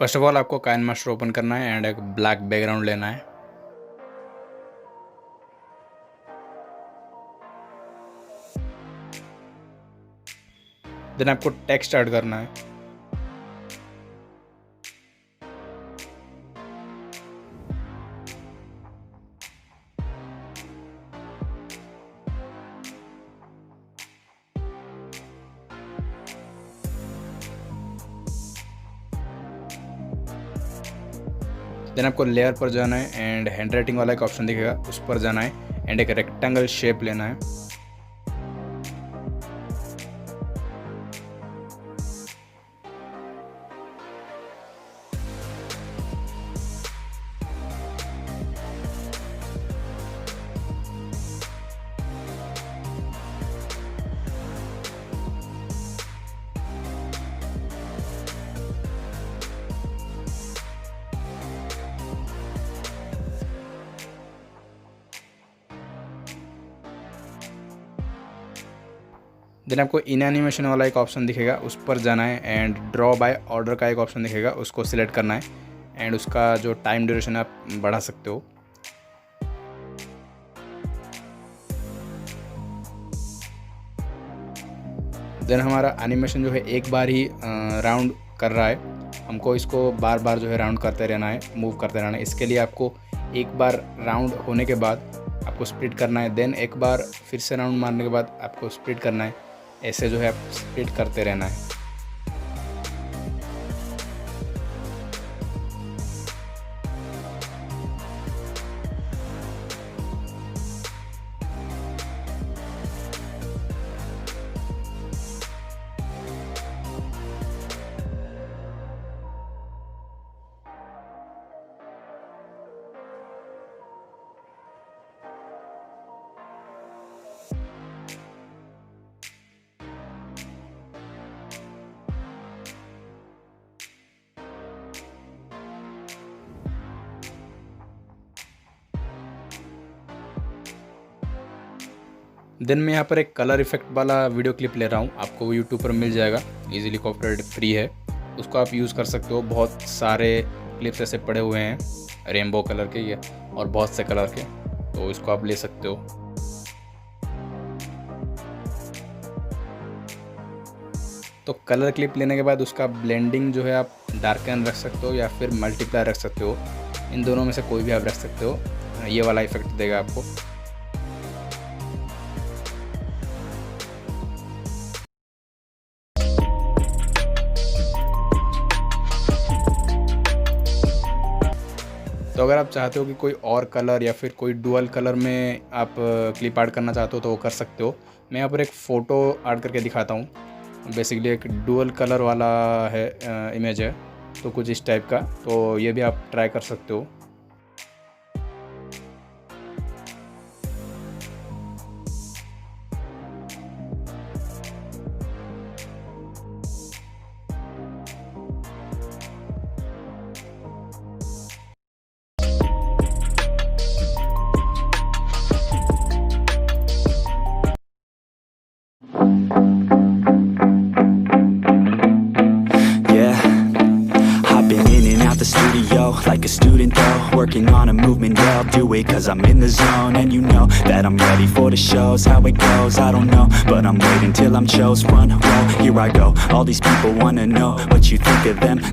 First of all आपको KineMaster open करना है एंड एक ब्लैक बैकग्राउंड लेना है। देन आपको टेक्स्ट ऐड करना है। देन आपको लेयर पर जाना है एंड हैंड राइटिंग वाला एक ऑप्शन दिखेगा, उस पर जाना है एंड एक रेक्टेंगल शेप लेना है। देन आपको इन एनिमेशन वाला एक ऑप्शन दिखेगा, उस पर जाना है एंड ड्रॉ बाय ऑर्डर का एक ऑप्शन दिखेगा, उसको सिलेक्ट करना है एंड उसका जो टाइम ड्यूरेशन है आप बढ़ा सकते हो। देन हमारा एनिमेशन जो है एक बार ही राउंड कर रहा है, हमको इसको बार बार जो है राउंड करते रहना है, मूव करते रहना है। इसके लिए आपको एक बार राउंड होने के बाद आपको स्प्लिट करना है, देन एक बार फिर से राउंड मारने के बाद आपको स्प्लिट करना है। ऐसे जो है आप स्प्लिट करते रहना है। देन मैं यहाँ पर एक कलर इफेक्ट वाला वीडियो क्लिप ले रहा हूँ, आपको वो यूट्यूब पर मिल जाएगा, इजीली कॉपीराइट फ्री है, उसको आप यूज़ कर सकते हो। बहुत सारे क्लिप्स ऐसे पड़े हुए हैं रेनबो कलर के ये और बहुत से कलर के, तो इसको आप ले सकते हो। तो कलर क्लिप लेने के बाद उसका ब्लेंडिंग जो है आप डार्कन रख सकते हो या फिर मल्टीप्लाई रख सकते हो, इन दोनों में से कोई भी आप रख सकते हो, ये वाला इफेक्ट देगा आपको। तो अगर आप चाहते हो कि कोई और कलर या फिर कोई डुअल कलर में आप क्लिप ऐड करना चाहते हो तो वो कर सकते हो। मैं यहाँ पर एक फ़ोटो ऐड करके दिखाता हूँ। बेसिकली एक डुअल कलर वाला है इमेज है, तो कुछ इस टाइप का, तो ये भी आप ट्राई कर सकते हो। Like a student though, working on a movement, yeah, I'll do it cause I'm in the zone. And you know that I'm ready for the shows. How it goes, I don't know, but I'm waiting till I'm chose. One, whoa, here I go. All these people wanna know what you think of them.